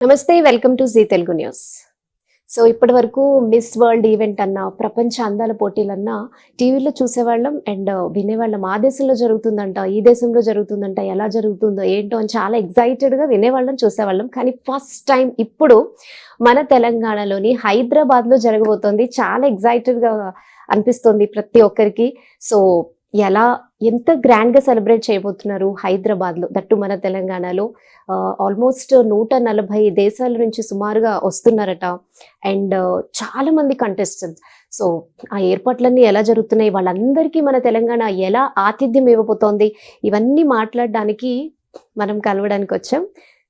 నమస్తే, welcome to Zee Telugu news. So ఇప్పటి వరకు మిస్ వరల్డ్ ఈవెంట్ అన్న, ప్రపంచ అందాల పోటీలన్నా టీవీలో చూసేవాళ్ళం అండ్ వినేవాళ్ళం. ఆ దేశంలో జరుగుతుందంట, ఈ దేశంలో జరుగుతుందంట, ఎలా జరుగుతుందో ఏంటో అని చాలా ఎగ్జైటెడ్గా వినేవాళ్ళం, చూసేవాళ్ళం. కానీ ఫస్ట్ టైం ఇప్పుడు మన తెలంగాణలోని హైదరాబాద్లో జరగబోతోంది. చాలా ఎగ్జైటెడ్గా అనిపిస్తుంది ప్రతి ఒక్కరికి. సో ఎలా, ఎంత గ్రాండ్గా సెలబ్రేట్ చేయబోతున్నారు హైదరాబాద్లో, దట్టు మన తెలంగాణలో. ఆల్మోస్ట్ 140 దేశాల నుంచి సుమారుగా వస్తున్నారట. అండ్ చాలా మంది కంటెస్టెంట్స్. సో ఆ ఏర్పాట్లన్నీ ఎలా జరుగుతున్నాయి, వాళ్ళందరికీ మన తెలంగాణ ఎలా ఆతిథ్యం ఇవ్వబోతోంది, ఇవన్నీ మాట్లాడడానికి మనం కలవడానికి వచ్చాం.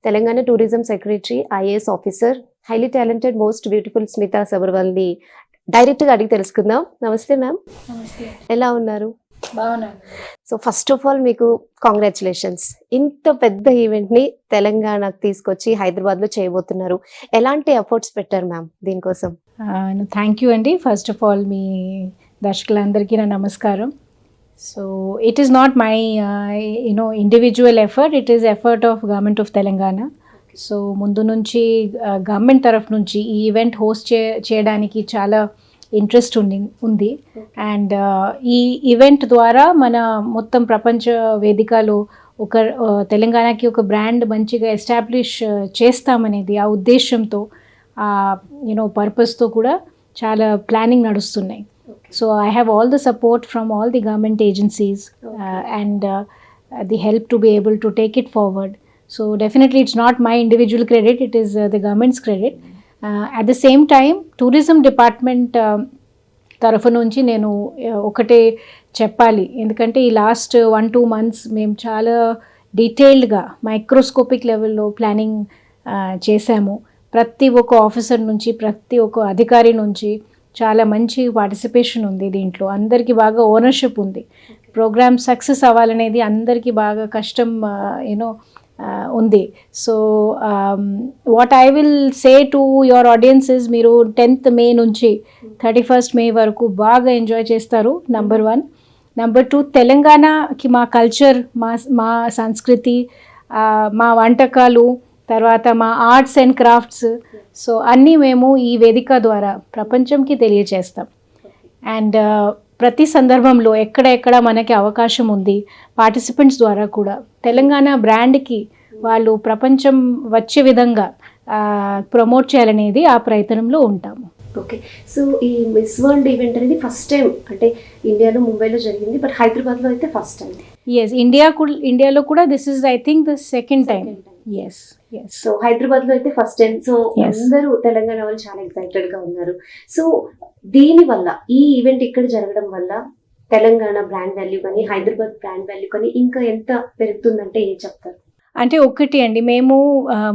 Telangana tourism secretary, IAS officer, highly talented, most beautiful Smita సబర్వాల్ని డైరెక్ట్గా అడిగి తెలుసుకుందాం. నమస్తే మ్యామ్. నమస్తే. ఎలా ఉన్నారు? బాగున్నాను. సో ఫస్ట్ ఆఫ్ ఆల్ మీకు కాంగ్రాచులేషన్స్. ఇంత పెద్ద ఈవెంట్ని తెలంగాణకు తీసుకొచ్చి హైదరాబాద్లో చేయబోతున్నారు. ఎలాంటి ఎఫర్ట్స్ పెట్టారు మ్యామ్ దీనికోసం? థ్యాంక్ యూ అండి. ఫస్ట్ ఆఫ్ ఆల్ మీ దర్శకులందరికీ నా నమస్కారం. So it is not my individual effort, it is effort of government of Telangana. So ముందు నుంచి గవర్నమెంట్ తరఫు నుంచి ఈ ఈవెంట్ హోస్ట్ చేయడానికి చాలా ఇంట్రెస్ట్ ఉంది. అండ్ ఈ ఈవెంట్ ద్వారా మన మొత్తం ప్రపంచ వేదికలో ఒక తెలంగాణకి ఒక బ్రాండ్ మంచిగా ఎస్టాబ్లిష్ చేస్తామనేది ఆ ఉద్దేశంతో, పర్పస్తో కూడా చాలా ప్లానింగ్ నడుస్తున్నాయి. So I have all the support from all the government agencies and the help to be able to take it forward. So definitely it's not my individual credit, it is the governments credit. At the same time tourism department తరఫు నుంచి నేను ఒకటే చెప్పాలి. ఎందుకంటే ఈ last 1-2 months మేము చాలా డీటెయిల్డ్గా మైక్రోస్కోపిక్ లెవెల్లో ప్లానింగ్ చేశాము. ప్రతి ఒక్క ఆఫీసర్ నుంచి, ప్రతి ఒక్క అధికారి నుంచి చాలా మంచి పార్టిసిపేషన్ ఉంది దీంట్లో. అందరికీ బాగా ఓనర్షిప్ ఉంది. ప్రోగ్రామ్ సక్సెస్ అవ్వాలనేది అందరికీ బాగా కష్టం ఉంది. So what I will say to your audiences, మీరు 10th May నుంచి 31st May వరకు బాగా ఎంజాయ్ చేస్తారు. నెంబర్ 1. నెంబర్ 2, తెలంగాణకి మా కల్చర్, మా సంస్కృతి, మా వంటకాలు, తర్వాత మా ఆర్ట్స్ అండ్ క్రాఫ్ట్స్, సో అన్నీ మేము ఈ వేదిక ద్వారా ప్రపంచంకి తెలియజేస్తాం. అండ్ ప్రతి సందర్భంలో ఎక్కడ మనకి అవకాశం ఉంది, పార్టిసిపెంట్స్ ద్వారా కూడా తెలంగాణ బ్రాండ్కి వాళ్ళు ప్రపంచం వచ్చే విధంగా ప్రమోట్ చేయాలనేది ఆ ప్రయత్నంలో ఉంటాము. ఓకే. సో ఈ మిస్ వరల్డ్ ఈవెంట్ అనేది ఫస్ట్ టైం, అంటే ఇండియాలో, ముంబైలో జరిగింది, బట్ హైదరాబాద్లో అయితే ఫస్ట్ టైం. ఎస్, ఇండియాలో కూడా this is I think the second time. Yes. So హైదరాబాద్లో అయితే ఫస్ట్ టైం. సో అందరూ తెలంగాణ వాళ్ళు చాలా ఎక్సైటెడ్గా ఉన్నారు. సో దీనివల్ల, ఈ ఈవెంట్ ఇక్కడ జరగడం వల్ల తెలంగాణ బ్రాండ్ వాల్యూ కానీ, హైదరాబాద్ బ్రాండ్ వాల్యూ కానీ ఇంకా ఎంత పెరుగుతుందంటే ఏం చెప్తారు? అంటే ఒకటి అండి, మేము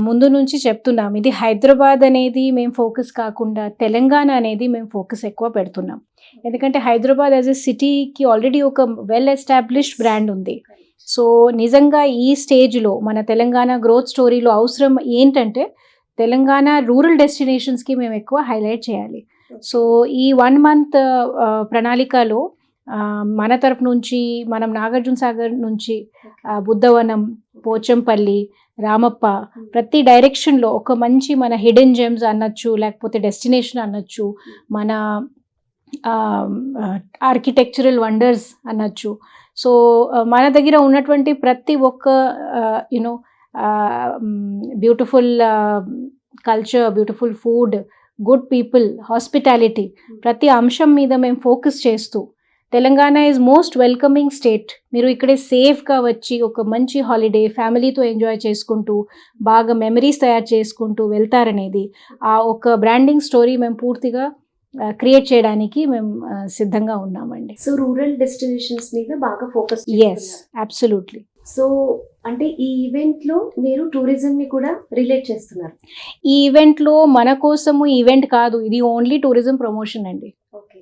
ముందు నుంచి చెప్తున్నాం, ఇది హైదరాబాద్ అనేది మేము ఫోకస్ కాకుండా తెలంగాణ అనేది మేము ఫోకస్ ఎక్కువ పెడుతున్నాం. ఎందుకంటే హైదరాబాద్ యాజ్ ఎ సిటీకి ఆల్రెడీ ఒక వెల్ ఎస్టాబ్లిష్డ్ బ్రాండ్ ఉంది. సో నిజంగా ఈ స్టేజ్లో మన తెలంగాణ గ్రోత్ స్టోరీలో అవసరం ఏంటంటే తెలంగాణ రూరల్ డెస్టినేషన్స్కి మేము ఎక్కువ హైలైట్ చేయాలి. సో ఈ 1 month ప్రణాళికలో మన తరపు నుంచి మనం నాగార్జున సాగర్ నుంచి బుద్ధవనం, పోచంపల్లి, రామప్ప, ప్రతి డైరెక్షన్లో ఒక మంచి మన హిడెన్ జెమ్స్ అనొచ్చు, లేకపోతే డెస్టినేషన్ అనొచ్చు, మన ఆర్కిటెక్చరల్ వండర్స్ అనొచ్చు. సో మన దగ్గర ఉన్నటువంటి ప్రతి ఒక్క beautiful culture, beautiful food, good people, hospitality, ప్రతి అంశం మీద మేము ఫోకస్ చేస్తూ, Telangana is most welcoming state, మీరు ఇక్కడే సేఫ్గా వచ్చి ఒక మంచి హాలిడే ఫ్యామిలీతో ఎంజాయ్ చేసుకుంటూ బాగా మెమరీస్ తయారు చేసుకుంటూ వెళ్తారనేది ఆ ఒక బ్రాండింగ్ స్టోరీ మేము పూర్తిగా క్రియేట్ చేయడానికి మేము సిద్ధంగా ఉన్నామండి. సో రూరల్ డెస్టినేషన్స్ మీద బాగా ఫోకస్. Yes, absolutely. సో అంటే ఈ ఈవెంట్లో మీరు టూరిజంని కూడా రిలేట్ చేస్తున్నారు. ఈ ఈవెంట్లో మన కోసము ఈవెంట్ కాదు, ఇది ఓన్లీ టూరిజం ప్రమోషన్ అండి. Okay.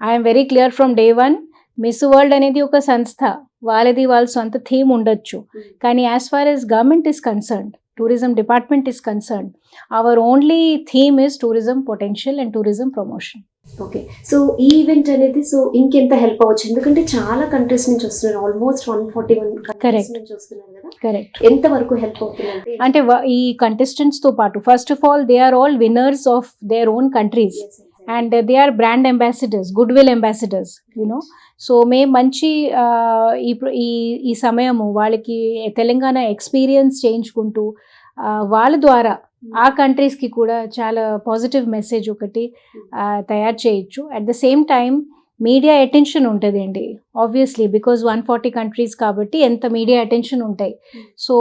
I'm very clear from day 1. Miss World అనేది ఒక సంస్థ, వాళ్ళ సొంత థీమ్ ఉండొచ్చు. కానీ as far as government is concerned, tourism department is concerned, our only theme is tourism potential and tourism promotion. Okay. So ఈ event అనేది so ఇంకెంత హెల్ప్ అవ్వచ్చు, ఎందుకంటే చాలా కంట్రీస్ నుంచి వస్తున్నారు, ఆల్మోస్ట్ 141 కంట్రీస్ Correct. నుంచి వస్తున్నారు కదా, కరెక్ట్. ఎంత వరకు హెల్ప్ అవుతుంది అంటే ఈ contestants తో పాటు first of all they are all winners of their own countries and they are brand ambassadors, good will ambassadors, you know. So మేము మంచి ఈ సమయము వాళ్ళకి తెలంగాణ ఎక్స్పీరియన్స్ చేయించుకుంటూ వాళ్ళ ద్వారా ఆ కంట్రీస్కి కూడా చాలా పాజిటివ్ మెసేజ్ ఒకటి తయారు చేయొచ్చు. At the same time media attention ఉంటుంది అండి, ఆబ్వియస్లీ, బికాజ్ 140 కంట్రీస్ కాబట్టి ఎంత మీడియా అటెన్షన్ ఉంటాయి. సో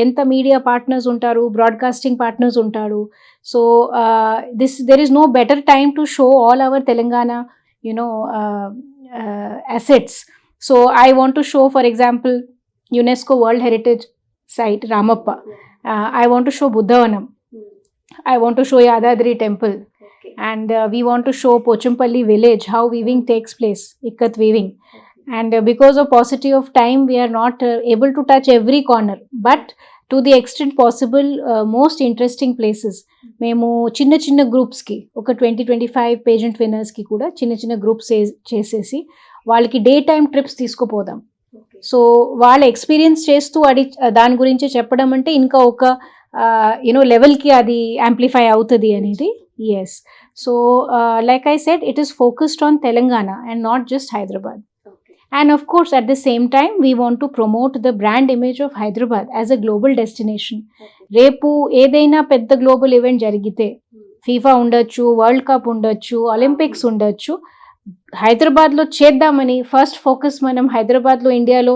ఎంత మీడియా పార్ట్నర్స్ ఉంటారు, బ్రాడ్కాస్టింగ్ పార్ట్నర్స్ ఉంటారు. So there is no better time to show all our Telangana assets. So I want to show, for example, UNESCO World Heritage Site Ramappa. I want to show Buddhavanam. I want to show Yadadri Temple. And we want to show Pochampalli village, how weaving takes place, Ikkat weaving. And because of paucity of time, we are not able to touch every corner. But to the extent possible, most interesting places. మేము చిన్న చిన్న గ్రూప్స్కి ఒక 20-25 pageant విన్నర్స్కి కూడా చిన్న చిన్న groups చేసేసి వాళ్ళకి day time trips తీసుకుపోదాం. So వాళ్ళ ఎక్స్పీరియన్స్ చేస్తూ దాని గురించి చెప్పడం అంటే ఇంకా ఒక లెవెల్కి అది యాంప్లిఫై అవుతుంది అనేది. Yes. So like I said, it is focused on Telangana and not just Hyderabad. And of course, at the same time, we want to promote the brand image of Hyderabad as a global destination. రేపు ఏదైనా పెద్ద global event జరిగితే, FIFA ఉండొచ్చు, world cup ఉండొచ్చు, Olympics ఉండొచ్చు, హైదరాబాద్లో చేద్దామని first focus మనం హైదరాబాద్లో, ఇండియాలో,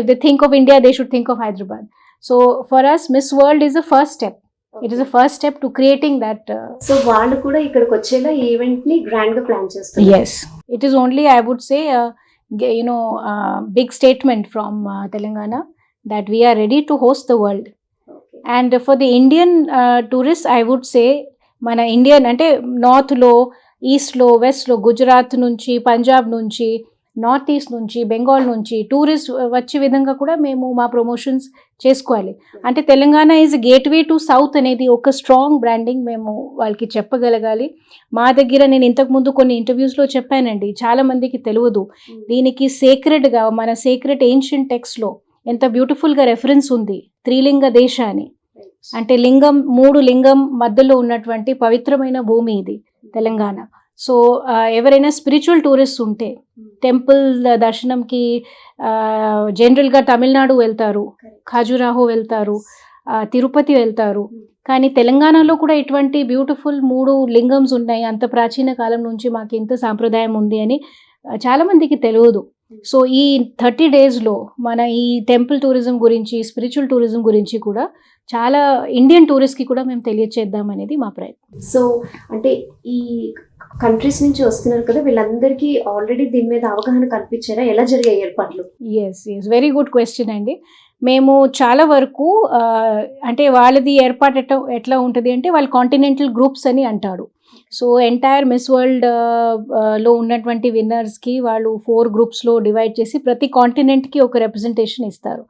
if they think of India, they should think of Hyderabad. So for us, Miss World is the first step. It is a first step to creating that. So వాళ్ళు కూడా ఇక్కడికి వచ్చేలా ఈ ఈవెంట్ ని grand గా ప్లాన్ చేస్తారు. Yes. It is only, I would say, big statement from Telangana that we are ready to host the world. And for the Indian tourists, I would say, మన Indian అంటే నార్త్లో, ఈస్ట్లో, వెస్ట్లో, గుజరాత్ నుంచి, పంజాబ్ నుంచి, నార్త్ ఈస్ట్ నుంచి, బెంగాల్ నుంచి టూరిస్ట్ వచ్చే విధంగా కూడా మేము మా ప్రమోషన్స్ చేసుకోవాలి. అంటే Telangana is gateway to south అనేది ఒక స్ట్రాంగ్ బ్రాండింగ్ మేము వాళ్ళకి చెప్పగలగాలి. మా దగ్గర నేను ఇంతకుముందు కొన్ని ఇంటర్వ్యూస్లో చెప్పానండి, చాలామందికి తెలియదు, దీనికి సేక్రెడ్గా మన సేక్రెడ్ ఏన్షియంట్ టెక్స్ట్లో ఎంత బ్యూటిఫుల్గా రెఫరెన్స్ ఉంది, త్రిలింగ దేశ అని. అంటే లింగం, 3 లింగం మధ్యలో ఉన్నటువంటి పవిత్రమైన భూమి ఇది తెలంగాణ. సో ఎవరైనా స్పిరిచువల్ టూరిస్ట్ ఉంటే టెంపుల్ దర్శనంకి జనరల్గా తమిళనాడు వెళ్తారు, ఖజురాహో వెళ్తారు, తిరుపతి వెళ్తారు. కానీ తెలంగాణలో కూడా ఇటువంటి బ్యూటిఫుల్ 3 లింగమ్స్ ఉన్నాయి, అంత ప్రాచీన కాలం నుంచి మాకు ఇంత సాంప్రదాయం ఉంది అని చాలామందికి తెలియదు. సో ఈ 30 డేస్లో మన ఈ టెంపుల్ టూరిజం గురించి, స్పిరిచువల్ టూరిజం గురించి కూడా చాలా ఇండియన్ టూరిస్ట్కి కూడా మేము తెలియచేద్దాం అనేది మా ప్రయత్నం. సో అంటే ఈ కంట్రీస్ నుంచి వస్తున్నారు కదా, వీళ్ళందరికీ ఆల్రెడీ దీని మీద అవగాహన కల్పించారా, ఎలా జరిగాయి ఏర్పాట్లు? ఎస్, వెరీ గుడ్ క్వశ్చన్ అండి. మేము చాలా వరకు అంటే వాళ్ళది ఏర్పాటు ఎట్లా ఉంటుంది అంటే, వాళ్ళు కాంటినెంటల్ గ్రూప్స్ అని అంటారు. సో ఎంటైర్ మిస్ వరల్డ్ లో ఉన్నటువంటి విన్నర్స్కి వాళ్ళు 4 గ్రూప్స్లో డివైడ్ చేసి ప్రతి కాంటినెంట్కి ఒక రిప్రజెంటేషన్ ఇస్తారు.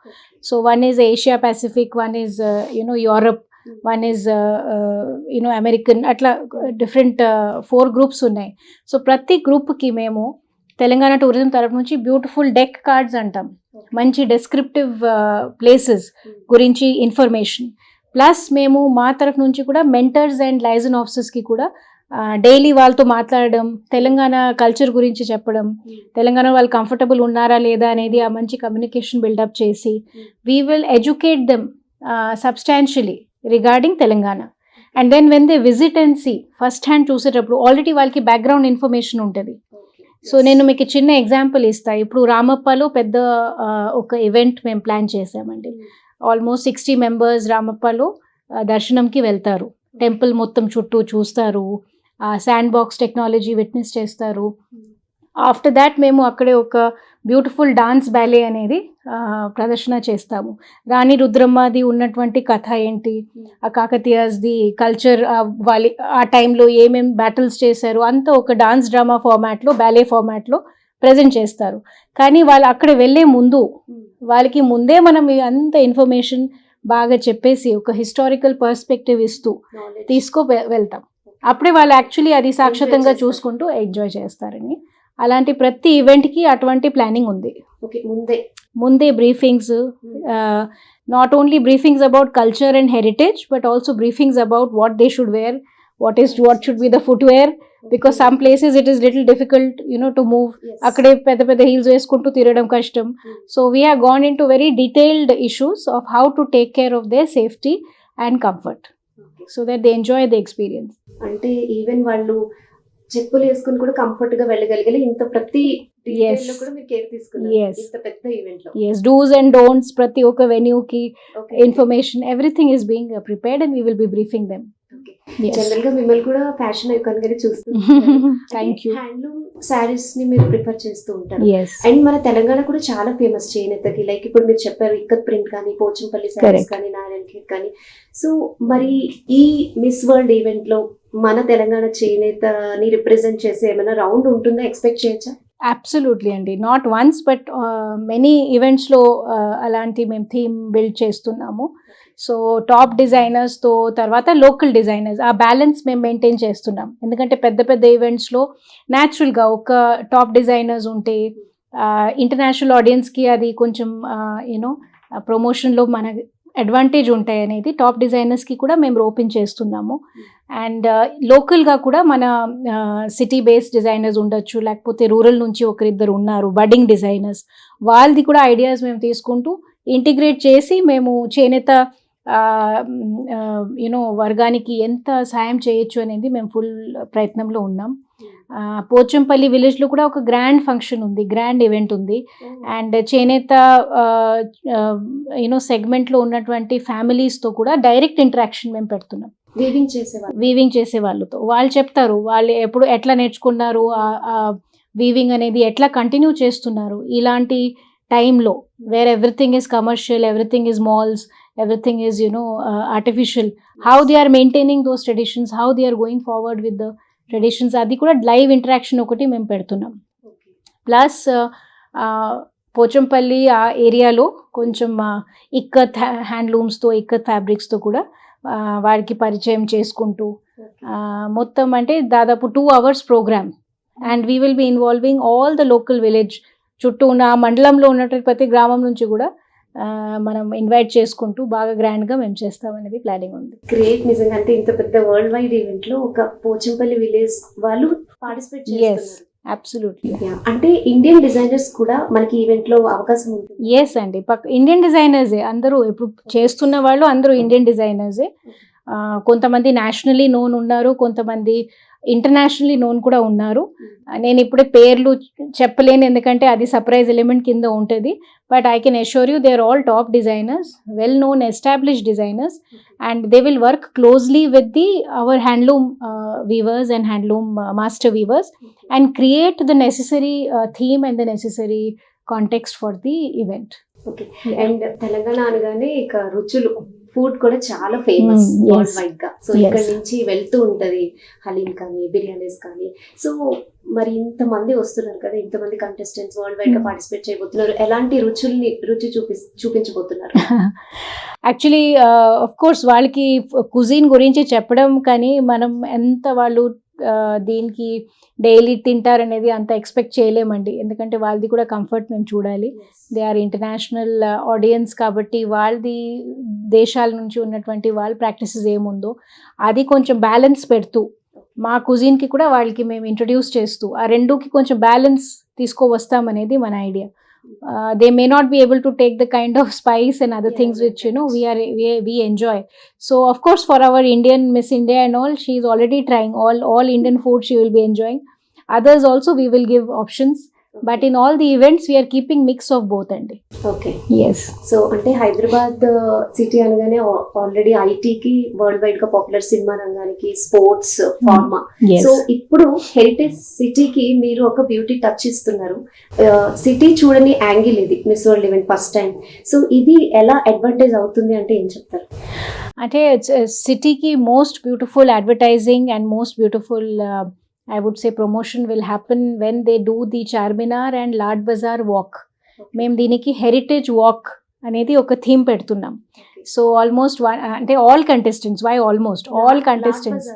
So one is Asia Pacific, one is Europe, one is American, అట్లా డిఫరెంట్ 4 గ్రూప్స్ ఉన్నాయి. సో ప్రతి గ్రూప్కి మేము తెలంగాణ టూరిజం తరఫు నుంచి బ్యూటిఫుల్ డెక్ కార్డ్స్ అంటాం, మంచి డెస్క్రిప్టివ్ ప్లేసెస్ గురించి ఇన్ఫర్మేషన్, ప్లస్ మేము మా తరఫు నుంచి కూడా మెంటర్స్ అండ్ లైజన్ ఆఫీసర్స్కి కూడా డైలీ వాళ్ళతో మాట్లాడడం, తెలంగాణ కల్చర్ గురించి చెప్పడం, తెలంగాణ వాళ్ళు కంఫర్టబుల్ ఉన్నారా లేదా అనేది ఆ మంచి కమ్యూనికేషన్ బిల్డప్ చేసి we will educate them substantially regarding Telangana. And then when they visit and see first hand చూసేటప్పుడు ఆల్రెడీ వాళ్ళకి బ్యాక్గ్రౌండ్ ఇన్ఫర్మేషన్ ఉంటుంది. సో నేను మీకు చిన్న ఎగ్జాంపుల్ ఇస్తాను. ఇప్పుడు రామప్పలో పెద్ద ఒక ఈవెంట్ మేము ప్లాన్ చేసామండి. ఆల్మోస్ట్ 60 మెంబర్స్ రామప్పలో దర్శనంకి వెళ్తారు, టెంపుల్ మొత్తం చుట్టూ చూస్తారు, శాండ్ బాక్స్ టెక్నాలజీ విట్నెస్ చేస్తారు. ఆఫ్టర్ దాట్ మేము అక్కడే ఒక బ్యూటిఫుల్ డాన్స్ బ్యాలే అనేది ప్రదర్శన చేస్తాము. రాణి రుద్రమ్మది ఉన్నటువంటి కథ ఏంటి, ఆ కాకతీయస్ది కల్చర్, వాళ్ళ ఆ టైంలో ఏమేమి బ్యాటిల్స్ చేశారు అంతా ఒక డాన్స్ డ్రామా ఫార్మాట్లో, బ్యాలే ఫార్మాట్లో ప్రజెంట్ చేస్తారు. కానీ వాళ్ళు అక్కడ వెళ్ళే ముందు వాళ్ళకి ముందే మనం అంత ఇన్ఫర్మేషన్ బాగా చెప్పేసి ఒక హిస్టారికల్ పర్స్పెక్టివ్ ఇస్తూ వెళ్తాం. అప్పుడే వాళ్ళు యాక్చువల్లీ అది సాక్షాత్తంగా చేస్తారు. చూసుకుంటూ ఎంజాయ్ చేస్తారని. అలాంటి ప్రతి ఈవెంట్కి అటువంటి ప్లానింగ్ ఉంది. ఓకే, ముందే ముందే briefings, not only briefings about culture and heritage but also briefings about what they should wear, what should be the footwear, because some places it is little difficult to move. అక్కడే పెద్ద పెద్ద heels వేసుకుంటూ తిరగడం కష్టం. So we have gone into very detailed issues of how to take care of their safety and comfort so that they enjoy the experience. అంటే even వాళ్ళు చెప్పులు వేసుకుని కూడా కంఫర్ట్ గా వెళ్ళగలిగే ఇంత ప్రతి detail లో కూడా మీరు కేర్ తీసుకున్నారు Yes. ఇంత పెద్ద ఈవెంట్ లో. Yes, do's and don'ts ప్రతి ఒక్క వెన్యూకి okay, information everything is being prepared and we will be briefing them. General గా మిమ్మల్ని కూడా ఫ్యాషన్ ఐకాన్ గానే చూస్తూ థ్యాంక్ యూ. హ్యాండ్లూమ్ శారీస్ ని మీరు ప్రిఫర్ చేస్తూ ఉంటారు. ఎస్ అండ్ మన తెలంగాణ కూడా చాలా ఫేమస్ చేనేతకి, లైక్ ఇప్పుడు మీరు చెప్పారు ఇక్కత్ ప్రింట్ కానీ, పోచంపల్లి శారీస్ Correct. కానీ, నారాయణ ఖేడ్ కానీ. సో మరి ఈ మిస్ వరల్డ్ ఈవెంట్ లో మన తెలంగాణ చేనేతని రిప్రజెంట్ చేసే ఏమైనా రౌండ్ ఉంటుందా, ఎక్స్పెక్ట్ చేయొచ్చా? అబ్సల్యూట్లీ అండి, నాట్ వన్స్ బట్ మెనీ ఈవెంట్స్లో అలాంటి మేము థీమ్ బిల్డ్ చేస్తున్నాము. సో టాప్ డిజైనర్స్తో తర్వాత లోకల్ డిజైనర్స్ ఆ బ్యాలెన్స్ మేము మెయింటైన్ చేస్తున్నాం. ఎందుకంటే పెద్ద పెద్ద ఈవెంట్స్లో న్యాచురల్గా ఒక టాప్ డిజైనర్స్ ఉంటే ఇంటర్నేషనల్ ఆడియన్స్కి అది కొంచెం ప్రమోషన్లో మన అడ్వాంటేజ్ ఉంటాయి అనేది టాప్ డిజైనర్స్కి కూడా మేము ఓపెన్ చేస్తున్నాము. అండ్ లోకల్గా కూడా మన సిటీ బేస్డ్ డిజైనర్స్ ఉండొచ్చు, లేకపోతే రూరల్ నుంచి ఒకరిద్దరు ఉన్నారు బడ్డింగ్ డిజైనర్స్, వాళ్ళది కూడా ఐడియాస్ మేము తీసుకుంటూ ఇంటిగ్రేట్ చేసి మేము చేనేత వర్గానికి ఎంత సాయం చేయొచ్చు అనేది మేము ఫుల్ ప్రయత్నంలో ఉన్నాం. పోచంపల్లి విలేజ్లో కూడా ఒక గ్రాండ్ ఫంక్షన్ ఉంది, గ్రాండ్ ఈవెంట్ ఉంది. అండ్ చేనేత సెగ్మెంట్లో ఉన్నటువంటి ఫ్యామిలీస్తో కూడా డైరెక్ట్ ఇంటరాక్షన్ మేము పెడుతున్నాం. వీవింగ్ చేసే వాళ్ళతో వాళ్ళు చెప్తారు వాళ్ళు ఎప్పుడు ఎట్లా నేర్చుకున్నారు, వీవింగ్ అనేది ఎట్లా కంటిన్యూ చేస్తున్నారు ఇలాంటి టైంలో, where everything is commercial, everything is malls, everything is artificial, how they are maintaining those traditions, how they are going forward with the traditions, అది కూడా లైవ్ ఇంటరాక్షన్ ఒకటి మేము పెడుతున్నాం. ప్లస్ పోచంపల్లి ఆ ఏరియాలో కొంచెం ఇక్కత్ హ్యాండ్లూమ్స్తో, ఇక్కత్ ఫ్యాబ్రిక్స్తో కూడా వారికి పరిచయం చేసుకుంటూ మొత్తం అంటే దాదాపు 2 hours program. And we will be involving all the local village చుట్టూ ఉన్న ఆ మండలంలో ఉన్నటువంటి ప్రతి గ్రామం నుంచి కూడా మనం ఇన్వైట్ చేసుకుంటూ బాగా గ్రాండ్గా మేము చేస్తామనేది ప్లానింగ్ ఉంది. గ్రేట్, నిజంగా. అంటే ఇంత పెద్ద వరల్డ్ వైడ్ ఈవెంట్ లో ఒక పోచంపల్లి విలేజ్ వాళ్ళు పార్టిసిపేట్ చేస్తున్నారు. అబ్సల్యూట్లీ. అంటే ఇండియన్ డిజైనర్స్ కూడా మనకి ఈవెంట్ లో అవకాశం ఉంటుంది. ఎస్ అండి, ఇండియన్ డిజైనర్సే అందరూ ఇప్పుడు చేస్తున్న వాళ్ళు అందరూ ఇండియన్ డిజైనర్సే. కొంతమంది నేషనలీ నోన్ ఉన్నారు, కొంతమంది ఇంటర్నేషనలీ నోన్ కూడా ఉన్నారు. నేను ఇప్పుడే పేర్లు చెప్పలేను ఎందుకంటే అది సర్ప్రైజ్ ఎలిమెంట్ కింద ఉంటుంది. But I can assure you they are all top designers, well known established designers, and they will work closely with our handloom weavers and handloom master weavers and create the necessary theme and the necessary context for the event. Okay. And Telangana అనగానే ఇక రుచులు, food కూడా చాలా famous world wide గా. So ఇక్కడ నుంచి వెళ్తూ ఉంటది హలీం కానీ, బిర్యానీస్ కానీ. సో మరి ఇంతమంది వస్తున్నారు కదా, ఇంతమంది కంటెస్టెంట్స్ వరల్డ్ వైడ్ గా పార్టిసిపేట్ చేయబోతున్నారు. ఎలాంటి రుచి చూపించబోతున్నారు? యాక్చువల్లీ ఆఫ్ కోర్స్ వాళ్ళకి కుజిన్ గురించి చెప్పడం కానీ మనం ఎంత వాళ్ళు దీనికి డైలీ తింటారనేది అంత ఎక్స్పెక్ట్ చేయలేమండి. ఎందుకంటే వాళ్ళది కూడా కంఫర్ట్ మేము చూడాలి. దే ఆర్ ఇంటర్నేషనల్ ఆడియన్స్ కాబట్టి వాళ్ళది దేశాల నుంచి ఉన్నటువంటి వాళ్ళ ప్రాక్టీసెస్ ఏముందో అది కొంచెం బ్యాలెన్స్ పెడుతూ మా కుజిన్కి కూడా వాళ్ళకి మేము ఇంట్రడ్యూస్ చేస్తూ ఆ రెండుకి కొంచెం బ్యాలెన్స్ తీసుకువస్తామనేది మన idea. They may not be able to take the kind of spice and other things which we enjoy. So of course for our Indian Miss India and all, she is already trying all Indian food she will be enjoying. Others also we will give options, but in all the events we are keeping mix of both andi. Okay. Yes. So ante Hyderabad city అనగానే already ఐటీకి world wide గా popular, cinema రంగానికి, sports, pharma. So ఇప్పుడు heritage సిటీకి మీరు ఒక beauty touch ఇస్తున్నారు. City చూడని యాంగిల్ ఇది miss world event first time. So ఇది ఎలా అడ్వాంటేజ్ అవుతుంది అంటే ఏం చెప్తారు? అంటే సిటీకి most beautiful advertising and most beautiful I would say promotion will happen when they do the Charminar and Lad Bazaar walk. మేము దీనికి హెరిటేజ్ వాక్ అనేది ఒక థీమ్ పెడుతున్నాం. సో ఆల్మోస్ట్ అంటే all contestants, why almost all contestants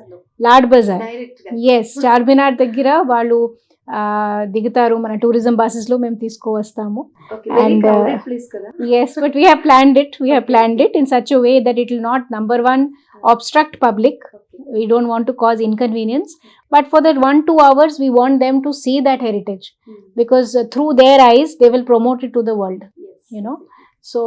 Lad Bazaar. Direct గా yes, Charminar దగ్గర వాళ్ళు దిగుతారు. మన టూరిజం బస్సెస్లో మేము తీసుకువస్తాము. And, ప్లీజ్ కదా. Yes, but we have planned it. We have planned it in such a way that it will not, number one, obstruct public. We don't want to cause inconvenience. But for that 1-2 hours, we want them to see that heritage. Because through their eyes, they will promote it to the world. You know. So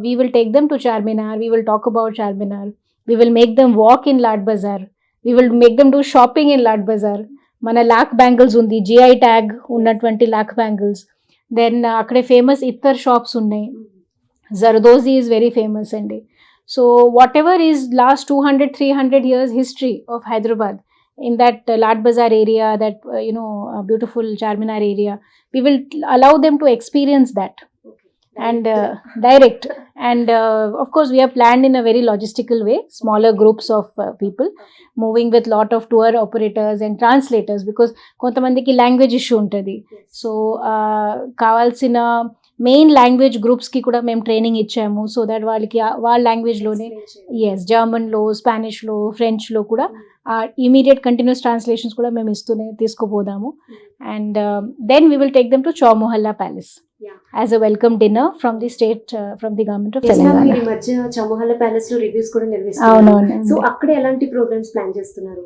we will take them to Charminar. We will talk about Charminar. We will make them walk in Lad Bazaar. We will make them do shopping in Lad Bazaar. మన lock bangles ఉంది, GI tag ఉన్నటువంటి lock bangles. Then అక్కడే famous ఇత్తర్ shops ఉన్నాయి. Zardozi is very famous అండి. So what ever is lost 200-300 years history of Hyderabad in that Lad Bazaar area, that beautiful Charminar area, we will allow them to experience that. And direct. And of course we have planned in a very logistical way, smaller groups of people, moving with lot of tour operators and translators, because kontamandiki language issue untadi. So kavalsina main language గ్రూప్స్కి కూడా మేము training ఇచ్చాము. So that వాళ్ళకి వాళ్ళ లాంగ్వేజ్లోనే, yes, జర్మన్లో, స్పానిష్లో, ఫ్రెంచ్లో కూడా immediate continuous translations కూడా మేము తీసుకుపోదాము. And then we will take them to Chowmahalla palace as a welcome dinner from the state, from the government of Telangana. ఈ మధ్య చౌమొహల్లా ప్యాలెస్ లో రివ్యూస్ కూడా నిర్వహిస్తున్నారు. అవునవును. సో అక్కడ ఎలాంటి ప్రోగ్రామ్స్ ప్లాన్ చేస్తున్నారు?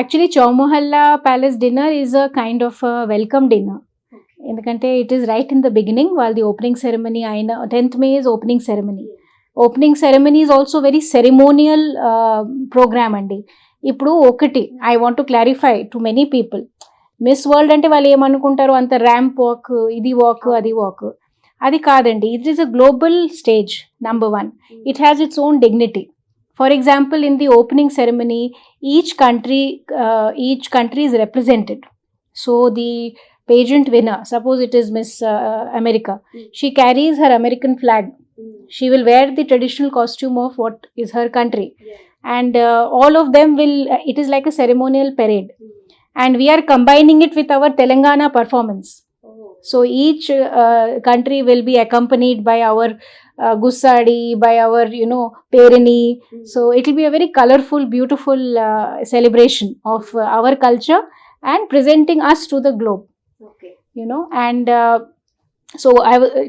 Actually Chowmahalla palace dinner is a kind of welcome dinner. ఎందుకంటే it is right in the beginning, వాళ్ళది ఓపెనింగ్ సెరమనీ అయిన 10th May is opening ceremony. Opening ceremony is also very ceremonial program అండి. ఇప్పుడు ఒకటి I want to clarify to many people, miss world అంటే వాళ్ళు ఏమనుకుంటారు, అంత ర్యాంప్ వాక్, ఇది వాక్, అది వాక్. అది కాదండి. It is a global stage, number 1. It has its own dignity. For example, in the opening ceremony each country is represented. So the pageant winner, suppose it is Miss America, she carries her American flag. She will wear the traditional costume of what is her country. And all of them will, it is like a ceremonial parade. And we are combining it with our Telangana performance. So each country will be accompanied by our gussadi, by our perani. So it will be a very colorful, beautiful celebration of our culture and presenting us to the globe. And so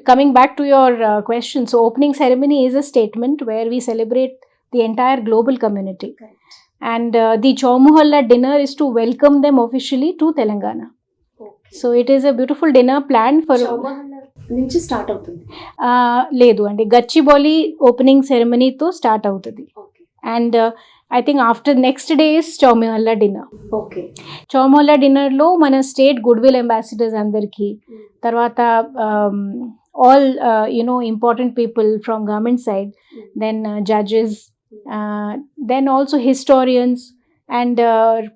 coming back to your question, so opening ceremony is a statement where we celebrate the entire global community. And the Chowmohalla dinner is to welcome them officially to Telangana. So it is a beautiful dinner planned for నుంచి start అవుతుంది. లేదు అండి, Gachibowli opening సెరమనీతో start అవుతుంది. And I think after next day is Chowmohalla dinner. Okay. Chowmohalla dinner lo mana state goodwill ambassadors andarki, tarvata all important people from government side, then judges, then also historians and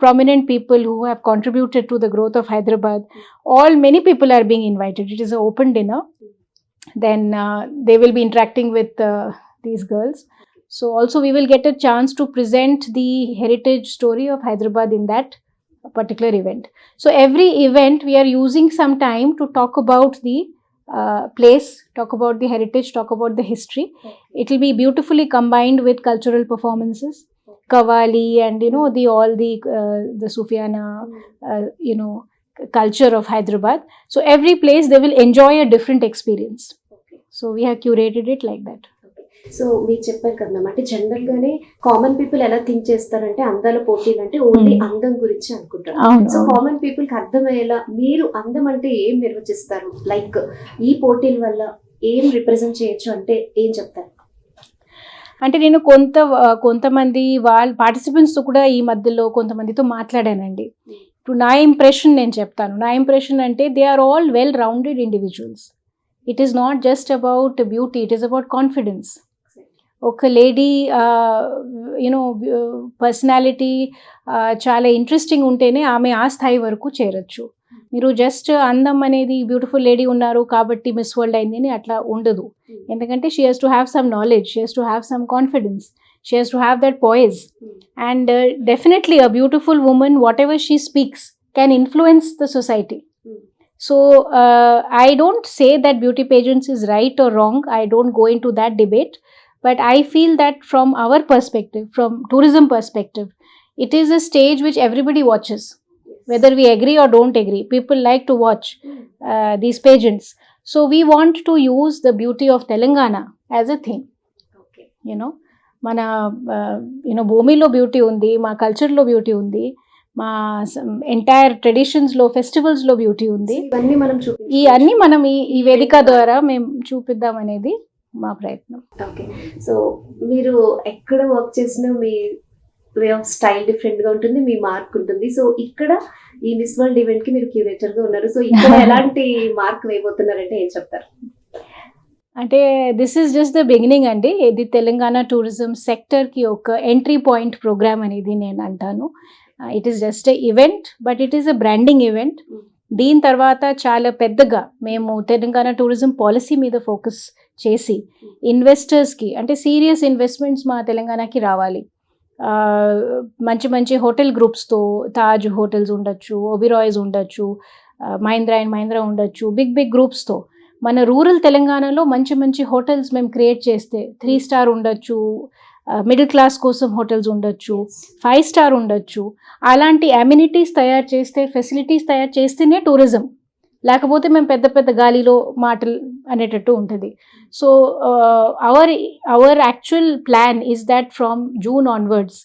prominent people who have contributed to the growth of Hyderabad. Many people are being invited. It is an open dinner. Then they will be interacting with these girls. So also we will get a chance to present the heritage story of Hyderabad in that particular event. So every event we are using some time to talk about the place, talk about the heritage, talk about the history. It will be beautifully combined with cultural performances, Qawwali and the Sufiana culture of Hyderabad. So every place they will enjoy a different experience. So we have curated it like that. So మీరు చెప్పారు కదా, అంటే general గానే common people ఎలా think చేస్తారంటే అందాల పోటీలు అంటే ఓన్లీ అందం గురించి అనుకుంటారు. సో కామన్ పీపుల్ కి అర్థమయ్యేలా మీరు అందం అంటే ఏం నిర్వచిస్తారు, లైక్ ఈ పోటీల వల్ల ఏం రిప్రజెంట్ చేయొచ్చు అంటే ఏం చెప్తారు? అంటే నేను కొంతమంది వాళ్ళ పార్టిసిపెంట్స్తో కూడా ఈ మధ్యలో కొంతమందితో మాట్లాడానండి. ఇప్పుడు నా ఇంప్రెషన్ నేను చెప్తాను. నా ఇంప్రెషన్ అంటే they are all well rounded individuals. It is not just about beauty, it is about confidence. ఒక లేడీ పర్సనాలిటీ చాలా ఇంట్రెస్టింగ్ ఉంటేనే ఆమె ఆ స్థాయి వరకు చేరొచ్చు. మీరు జస్ట్ అందం అనేది బ్యూటిఫుల్ లేడీ ఉన్నారు కాబట్టి మిస్ వరల్డ్ అయింది అని అట్లా ఉండదు. ఎందుకంటే she has to have some knowledge, she has to have some confidence, she has to have that poise. And definitely a beautiful woman, whatever she speaks, can influence the society. So I don't say that beauty pageants is right or wrong. I don't go into that debate. But I feel that from our perspective, from tourism perspective, it is a stage which everybody watches, whether we agree or don't agree. People like to watch these pageants. So we want to use the beauty of Telangana as a theme. Okay. మన భూమిలో beauty ఉంది, మా కల్చర్లో beauty ఉంది, మా entire ట్రెడిషన్స్లో, ఫెస్టివల్స్లో beauty ఉంది. ఇవన్నీ మనం ఈ అన్ని మనం ఈ వేదిక ద్వారా మేము చూపిద్దాం అనేది మా ప్రయత్నం. ఓకే. సో మీరు ఎక్కడ వర్క్ చేసినా మీ వే ఆఫ్ స్టైల్ డిఫరెంట్ గా ఉంటుంది, మీ మార్క్ ఉంటుంది. సో ఇక్కడ ఈ మిస్ వరల్డ్ ఈవెంట్ కి మీరు క్యూరేటర్ గా ఉన్నారు. సో ఇక్కడ ఎలాంటి మార్క్ వేయబోతున్నారంటే ఏం చెప్తారు? అంటే this is just the beginning అండి. ఇది తెలంగాణ టూరిజం సెక్టర్కి ఒక ఎంట్రీ పాయింట్ ప్రోగ్రామ్ అనేది నేను అంటాను. It is just a event, but it is a branding event. దీని తర్వాత చాలా పెద్దగా మేము తెలంగాణ టూరిజం పాలసీ మీద ఫోకస్ చేసి ఇన్వెస్టర్స్కి, అంటే సీరియస్ ఇన్వెస్ట్మెంట్స్ మా తెలంగాణకి రావాలి. మంచి మంచి హోటల్ గ్రూప్స్తో, తాజ్ హోటల్స్ ఉండొచ్చు, ఒబిరాయ్స్ ఉండొచ్చు, మహీంద్రా అండ్ మహీంద్రా ఉండొచ్చు, బిగ్ బిగ్ గ్రూప్స్తో మన రూరల్ తెలంగాణలో మంచి మంచి హోటల్స్ మేము క్రియేట్ చేస్తే 3 స్టార్ ఉండొచ్చు, మిడిల్ క్లాస్ కోసం హోటల్స్ ఉండొచ్చు, 5 స్టార్ ఉండొచ్చు. అలాంటి అమ్యూనిటీస్ తయారు చేస్తే, ఫెసిలిటీస్ తయారు చేస్తేనే టూరిజం. లేకపోతే మేము పెద్ద పెద్ద గాలిలో మాటలు అనేటట్టు ఉంటుంది. So our actual plan is that from June onwards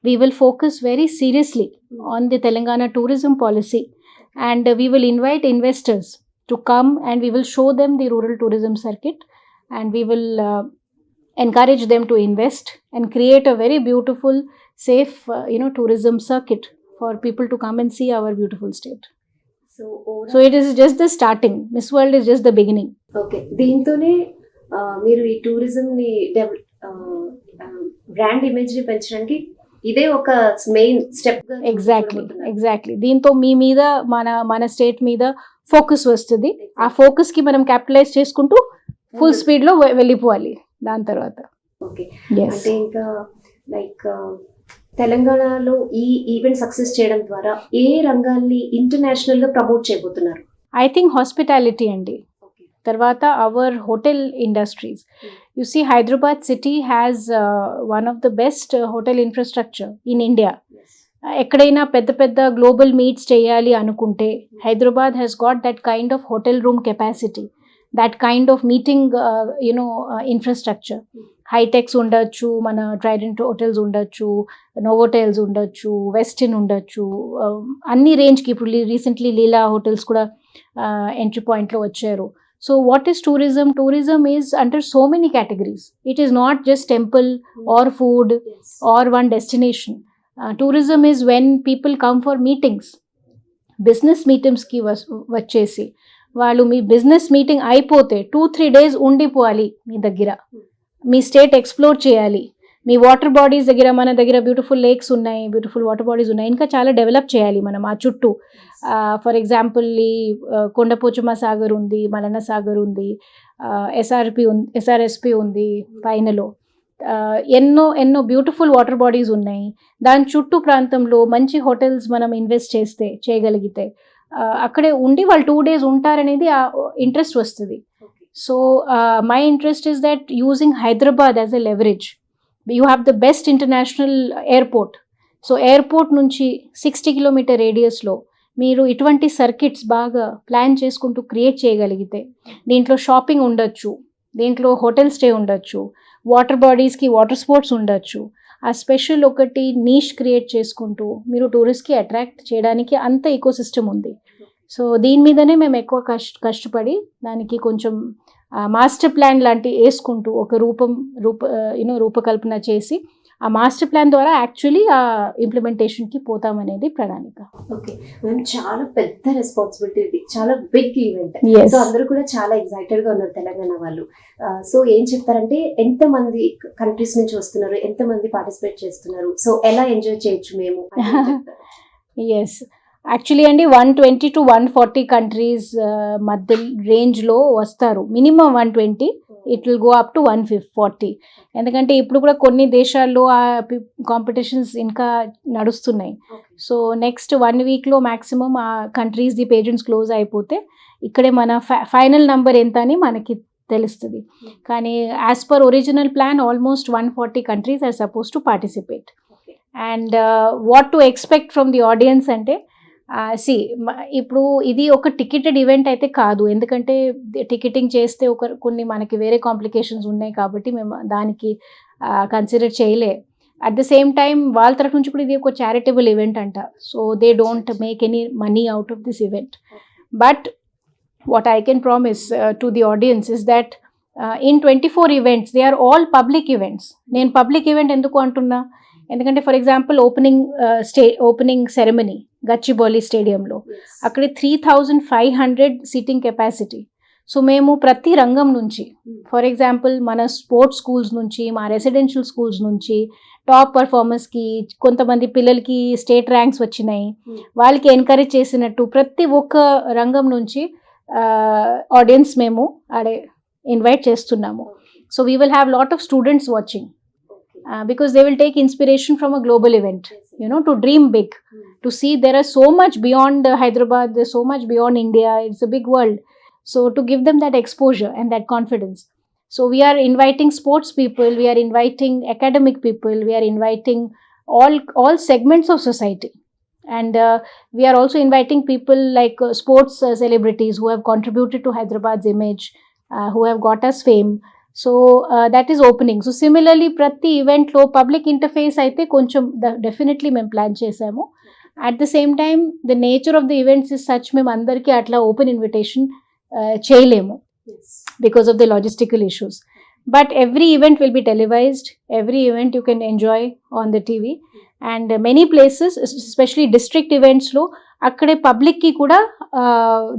we will focus very seriously on the Telangana tourism policy, and we will invite investors to come and we will show them the rural tourism circuit, and we will encourage them to invest and create a very beautiful, safe tourism circuit for people to come and see our beautiful state. So it is just the starting. Miss World is just the beginning. Okay. దీంతోనే మీరు ఈ tourism ని brand image ని పెంచడానికి ఇదే ఒక main step. Exactly. దీంతో మీ మీద, మన స్టేట్ మీద ఫోకస్ వస్తుంది. ఆ ఫోకస్ కి మనం క్యాపిటలైజ్ చేసుకుంటూ ఫుల్ స్పీడ్ లో వెళ్ళిపోవాలి దాని తర్వాత. ఓకే. అంటే ఇంకా లైక్ తెలంగాణలో ఈ ఈవెంట్ సక్సెస్ చేయడం ద్వారా ఏ రంగాల్ని ఇంటర్నేషనల్ గా ప్రమోట్ చేయబోతున్నారు? ఐ థింక్ హాస్పిటాలిటీ అండి. తర్వాత hour hotel industries. You see, Hyderabad city has one of the best hotel infrastructure in India. ఎక్కడైనా పెద్ద పెద్ద గ్లోబల్ మీట్స్ చేయాలి అనుకుంటే Hyderabad has got that kind of hotel room capacity, that kind of meeting infrastructure. HITEX ఉండొచ్చు, మన Trident hotels ఉండొచ్చు, నోవోటెల్స్ ఉండొచ్చు, Westin ఉండొచ్చు, అన్ని రేంజ్కి. ఇప్పుడు రీసెంట్లీ లీలా హోటల్స్ కూడా ఎంట్రీ పాయింట్లో వచ్చారు. So what is tourism? Tourism is under so many categories. It is not just temple or food or one destination. Tourism is when people come for meetings. Business meetings ki vachesi. Valu me business meeting అయిపోతే 2-3 days ఉండిపోవాలి మీ దగ్గర. మీ state explore చేయాలి. మీ water bodies దగ్గర, మన దగ్గర beautiful lakes ఉన్నాయి, beautiful water bodies ఉన్నాయి, ఇంకా చాలా డెవలప్ చేయాలి మనం ఆ చుట్టూ. ఫర్ ఎగ్జాంపుల్ ఈ కొండపోచమ్మ సాగర్ ఉంది, మలన సాగర్ ఉంది, ఎస్ఆర్ఎస్పి ఉంది పైనలో. ఎన్నో బ్యూటిఫుల్ వాటర్ బాడీస్ ఉన్నాయి. దాని చుట్టూ ప్రాంతంలో మంచి హోటల్స్ మనం ఇన్వెస్ట్ చేయగలిగితే అక్కడే ఉండి వాళ్ళు 2 days ఉంటారనేది ఇంట్రెస్ట్ వస్తుంది. So my interest is that using Hyderabad as a leverage. You have the best international airport. So airport నుంచి 60 kilometer రేడియస్లో మీరు ఇటువంటి సర్కిట్స్ బాగా ప్లాన్ చేసుకుంటూ క్రియేట్ చేయగలిగితే, దీంట్లో షాపింగ్ ఉండొచ్చు, దీంట్లో హోటల్ స్టే ఉండొచ్చు, వాటర్ బాడీస్కి వాటర్ స్పోర్ట్స్ ఉండొచ్చు. ఆ స్పెషల్ ఒకటి నీష్ క్రియేట్ చేసుకుంటూ మీరు టూరిస్ట్కి అట్రాక్ట్ చేయడానికి అంత ఈకో సిస్టమ్ ఉంది. సో దీని మీదనే మేము ఎక్కువ కష్టపడి దానికి కొంచెం మాస్టర్ ప్లాన్ లాంటి వేసుకుంటూ ఒక రూపకల్పన చేసి ఆ మాస్టర్ ప్లాన్ ద్వారా యాక్చువల్లీ ఆ ఇంప్లిమెంటేషన్కి పోతామనేది ప్రణాళిక. ఓకే మ్యామ్, చాలా పెద్ద రెస్పాన్సిబిలిటీ ఇది, చాలా బిగ్ ఈవెంట్. సో అందరూ కూడా చాలా ఎక్సైటెడ్ గా ఉన్నారు తెలంగాణ వాళ్ళు. సో ఏం చెప్తారంటే ఎంతమంది కంట్రీస్ నుంచి వస్తున్నారు, ఎంతమంది పార్టిసిపేట్ చేస్తున్నారు, సో ఎలా ఎంజాయ్ చేయొచ్చు మేము? ఎస్, యాక్చువల్లీ అండి 120 to 140 కంట్రీస్ మధ్య రేంజ్లో వస్తారు. Minimum 120, it will go up to 140. ఎందుకంటే ఇప్పుడు కూడా కొన్ని దేశాల్లో ఆ కాంపిటీషన్స్ ఇంకా నడుస్తున్నాయి. సో నెక్స్ట్ 1 weekలో మ్యాక్సిమం ఆ కంట్రీస్ది పేజెంట్స్ క్లోజ్ అయిపోతే ఇక్కడే మన ఫైనల్ నెంబర్ ఎంత అని మనకి తెలుస్తుంది. కానీ as per original plan almost 140 countries are suppose to participate. And what to expect from the audience అంటే ఇప్పుడు ఇది ఒక టికెటెడ్ ఈవెంట్ అయితే కాదు, ఎందుకంటే టికెటింగ్ చేస్తే కొన్ని మనకి వేరే కాంప్లికేషన్స్ ఉన్నాయి కాబట్టి మేము దానికి కన్సిడర్ చేయలే. అట్ ద సేమ్ టైం వాళ్ళ తరఫు నుంచి కూడా ఇది ఒక చారిటబుల్ ఈవెంట్ అంట, so they don't make any money out of this event. But what I can promise to the audience is that in 24 events, they are all public events. నేను public event ఎందుకు అంటున్నా, ఎందుకంటే for example opening ceremony Gachibowli స్టేడియంలో అక్కడ 3,500 seating capacity. So మేము ప్రతి రంగం నుంచి, ఫర్ ఎగ్జాంపుల్ మన స్పోర్ట్స్ స్కూల్స్ నుంచి, మా రెసిడెన్షియల్ స్కూల్స్ నుంచి, టాప్ పర్ఫార్మర్స్కి, కొంతమంది పిల్లలకి స్టేట్ ర్యాంక్స్ వచ్చినాయి, వాళ్ళకి ఎంకరేజ్ చేసినట్టు ప్రతి ఒక్క రంగం నుంచి ఆడియన్స్ మేము ఆడే ఇన్వైట్ చేస్తున్నాము. So we will have lot of students watching because they will take inspiration from a global event, you know, to dream big, to see there are so much beyond Hyderabad, there's so much beyond India, it's a big world. So to give them that exposure and that confidence, so we are inviting sports people, we are inviting academic people, we are inviting all segments of society. And we are also inviting people like sports celebrities who have contributed to Hyderabad's image, who have got us fame. So that is opening. So similarly prati event lo public interface aithe koncham definitely mem plan chesamu. At the same time the nature of the events is such mem andarki atla open invitation cheyalemu because of the logistical issues. But every event will be televised, every event you can enjoy on the TV. And many places, especially district events lo akkade public ki kuda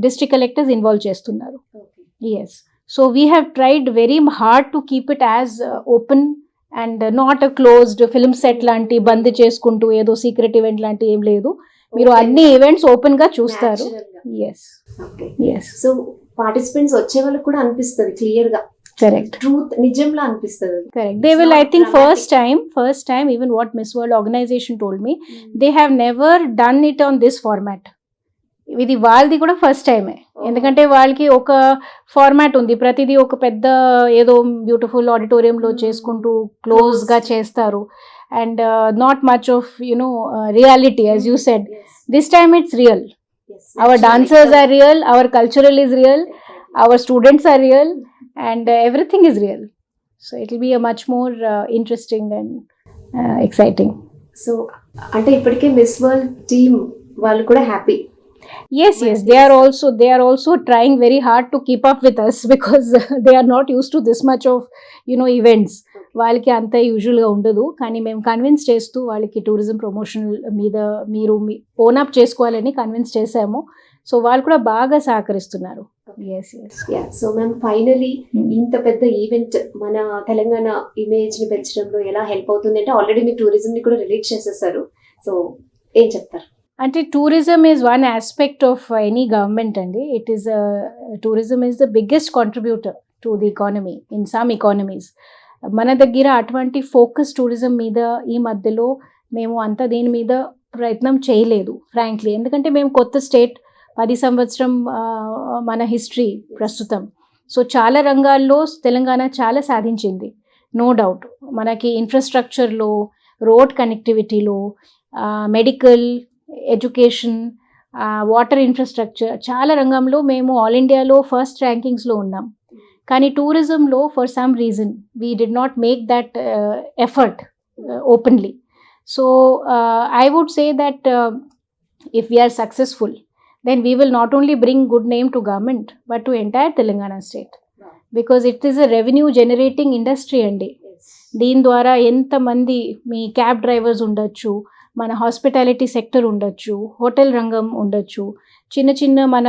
district collectors involve chestunnaru. Yes, so we have tried very hard to keep it as open and not a closed film set lanti band cheskuntu edo secret event lanti em ledu, మీరు అన్ని events open గా చూస్తారు. yes okay yes so participants వచ్చే వాళ్ళకి కూడా అనిపిస్తది clear గా, correct, truth నిజంలా అనిపిస్తది. correct, they will, I think first time even what Miss World organization told me, they have never done it on this format. ఇది వాళ్ళది కూడా ఫస్ట్ టైమే, ఎందుకంటే వాళ్ళకి ఒక ఫార్మాట్ ఉంది, ప్రతిదీ ఒక పెద్ద ఏదో బ్యూటిఫుల్ ఆడిటోరియంలో చేసుకుంటూ క్లోజ్గా చేస్తారు, and not much of you know reality as you said. This time it's real, our dancers are real, our cultural is real, our students are real, and everything is real. So it will be a much more interesting and exciting. So అంటే ఇప్పటికే miss world team వాళ్ళు కూడా happy. Yes, they are also trying very hard to keep up with us because they are not used to this much of, you know, events. వాళ్ళకి అంత యూజువల్గా ఉండదు, కానీ మేము కన్విన్స్ చేస్తూ వాళ్ళకి టూరిజం ప్రమోషన్ మీద మీరు ఓన్ అప్ చేసుకోవాలని కన్విన్స్ చేసాము. సో వాళ్ళు కూడా బాగా సహకరిస్తున్నారు. సో మ్యామ్ ఫైనలీ ఇంత పెద్ద ఈవెంట్ మన తెలంగాణ ఇమేజ్ ని పెంచడంలో ఎలా హెల్ప్ అవుతుంది అంటే, ఆల్రెడీ మీరు టూరిజం ని కూడా రిలీజ్ చేసేసారు, సో ఏం చెప్తారు? అంటే tourism is one aspect of any government అండి. Tourism is the biggest contributor to the economy in some economies. మన దగ్గర అటువంటి ఫోకస్ టూరిజం మీద ఈ మధ్యలో మేము అంతా దీని మీద ప్రయత్నం చేయలేదు ఫ్రాంక్లీ, ఎందుకంటే మేము కొత్త స్టేట్, 10 సంవత్సరం మన హిస్టరీ ప్రస్తుతం. సో చాలా రంగాల్లో తెలంగాణ చాలా సాధించింది, నో డౌట్. మనకి ఇన్ఫ్రాస్ట్రక్చర్లో, రోడ్ కనెక్టివిటీలో, మెడికల్, ఎడ్యుకేషన్, వాటర్ ఇన్ఫ్రాస్ట్రక్చర్, చాలా రంగంలో మేము ఆల్ ఇండియాలో ఫస్ట్ ర్యాంకింగ్స్లో ఉన్నాం. కానీ టూరిజంలో for some reason we did not make that effort openly. So I would say that if we are successful then we will not only bring good name to government but to entire Telangana state, because it is a revenue generating industry andi. దీని ద్వారా ఎంతమంది మీ cab drivers ఉండొచ్చు, మన hospitality sector ఉండొచ్చు, hotel రంగం ఉండొచ్చు, మన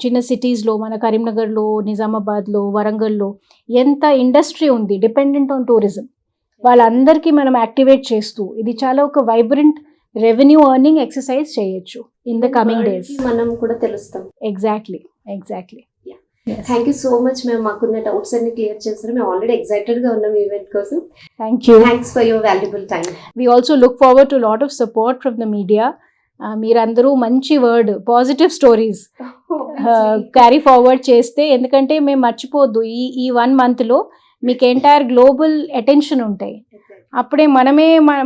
చిన్న సిటీస్లో, మన కరీంనగర్లో, నిజామాబాద్లో, వరంగల్లో ఎంత ఇండస్ట్రీ ఉంది డిపెండెంట్ ఆన్ టూరిజం. వాళ్ళందరికీ మనం యాక్టివేట్ చేస్తూ ఇది చాలా ఒక వైబ్రెంట్ రెవెన్యూ ఎర్నింగ్ ఎక్సర్సైజ్ చేయొచ్చు ఇన్ ద కమింగ్ డేస్. మనం కూడా తెలుస్తాం. Exactly. Thank you so much ma'am, మాకున్న డౌట్స్ అన్ని క్లియర్ చేస్తారు. మేము ఆల్రెడీ ఎక్సైటెడ్ గా ఉన్నాం ఈవెంట్ కోసం. Thanks for your valuable time. We also look forward to lot of support from the media. మీరందరూ మంచి word, positive stories carry forward చేస్తే, ఎందుకంటే మేము మర్చిపోద్దు ఈ 1 monthలో మీకు ఎంటైర్ గ్లోబల్ అటెన్షన్ ఉంటాయి. అప్పుడే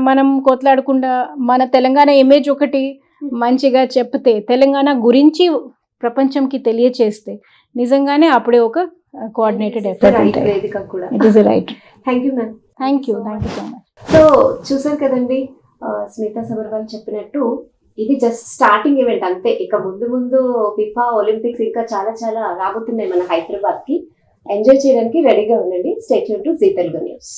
మనం కొట్లాడకుండా మన తెలంగాణ ఇమేజ్ ఒకటి మంచిగా చెప్తే, తెలంగాణ గురించి ప్రపంచంకి తెలియచేస్తే నిజంగానే అప్పుడే ఒక కోఆర్డినేటెడ్ ఎఫర్ట్ రైట్ ఉంటాయి. వేదిక కూడా. It is right. Thank you ma'am. Thank you so much. So చూసారు కదండి, స్మితా సబర్వాల్ చెప్పినట్టు ఇది జస్ట్ స్టార్టింగ్ ఈవెంట్ అంతే. ఇక ముందు ముందు ఫిఫా ఒలింపిక్స్ ఇంకా చాలా చాలా రాబోతున్నాయి మన హైదరాబాద్ కి. ఎంజాయ్ చేయడానికి రెడీగా ఉండండి. Stay tune to Zee Telugu news.